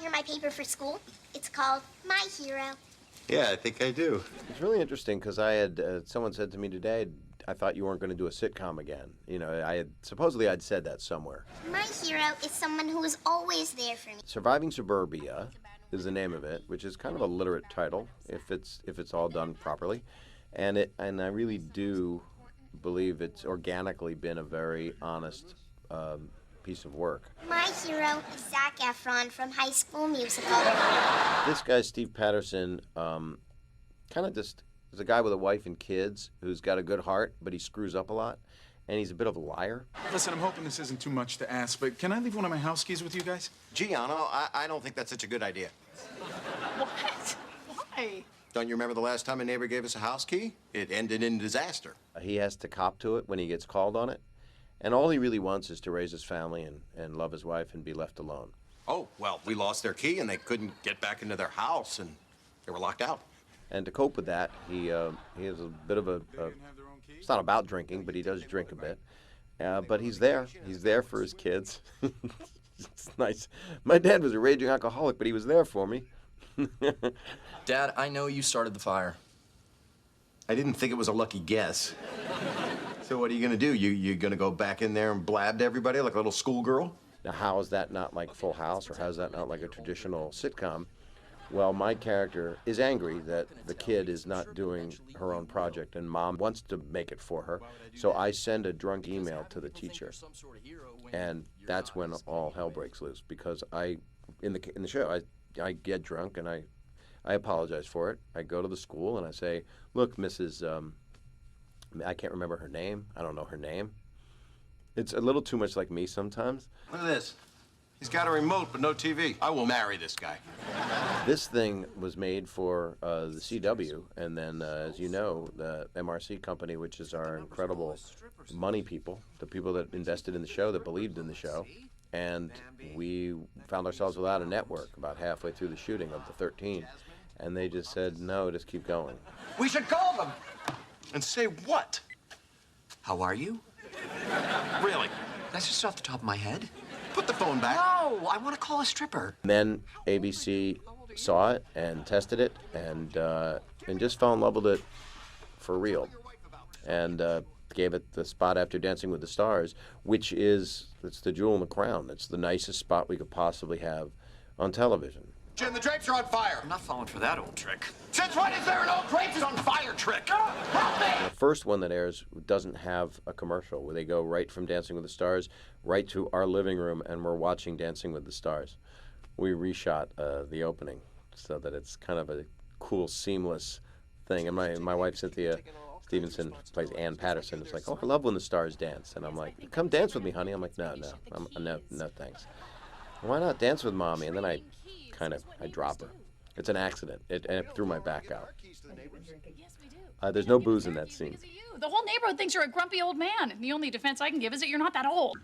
hear my paper for school? It's called My Hero. Yeah, I think I do. It's really interesting because I had someone said to me today, I thought you weren't going to do a sitcom again. You know, supposedly I'd said that somewhere. My hero is someone who is always there for me. Surviving Suburbia is the name of it, which is kind of a literate title if it's all done properly, and I really do believe it's organically been a very honest piece of work. My hero is Zac Efron from High School Musical. This guy Steve Patterson, kind of just is a guy with a wife and kids who's got a good heart, but he screws up a lot, and he's a bit of a liar. Listen, I'm hoping this isn't too much to ask, but can I leave one of my house keys with you guys? Giano, I don't think that's such a good idea. What? Why? Don't you remember the last time a neighbor gave us a house key? It ended in disaster. He has to cop to it when he gets called on it, and all he really wants is to raise his family and love his wife and be left alone. Oh, well, we lost their key and they couldn't get back into their house and they were locked out. And to cope with that, he has a bit of it's not about drinking, but he does drink a bit. But he's there. He's there for his kids. It's nice. My dad was a raging alcoholic, but he was there for me. Dad, I know you started the fire. I didn't think it was a lucky guess. So what are you gonna do? You gonna go back in there and blab to everybody like a little schoolgirl? Now, how is that not like Full House, or how is that not like a traditional sitcom? Well, my character is angry that the kid is not doing her own project, and Mom wants to make it for her. So I send a drunk email to the teacher, and that's when all hell breaks loose. Because in the show, I get drunk and I apologize for it. I go to the school and I say, "Look, Mrs. I can't remember her name. I don't know her name. It's a little too much like me sometimes." Look at this. He's got a remote but no TV. I will marry this guy. This thing was made for the CW, and then, as you know, the MRC company, which is our incredible money people, the people that invested in the show, that believed in the show, and we found ourselves without a network about halfway through the shooting of the 13, and they just said, no, just keep going. We should call them. And say what? How are you? Really? That's just off the top of my head. Put the phone back. No, I want to call a stripper. And then ABC saw it and tested it and just fell in love with it for real, and gave it the spot after Dancing with the Stars, which it's the jewel in the crown. It's the nicest spot we could possibly have on television. Jim, the drapes are on fire. I'm not falling for that old trick. Since when is there an old drapes is on fire trick? Help me! The first one that airs doesn't have a commercial, where they go right from Dancing with the Stars right to our living room, and we're watching Dancing with the Stars. We reshot the opening so that it's kind of a cool, seamless thing. And my wife, Cynthia Stevenson, plays Ann Patterson. It's like, oh, I love when the stars dance. And I'm like, come dance with me, honey. I'm like, no, thanks. Why not dance with Mommy? And then I drop her. It's an accident. It threw my back out. There's no booze in that scene. The whole neighborhood thinks you're a grumpy old man. The only defense I can give is that you're not that old.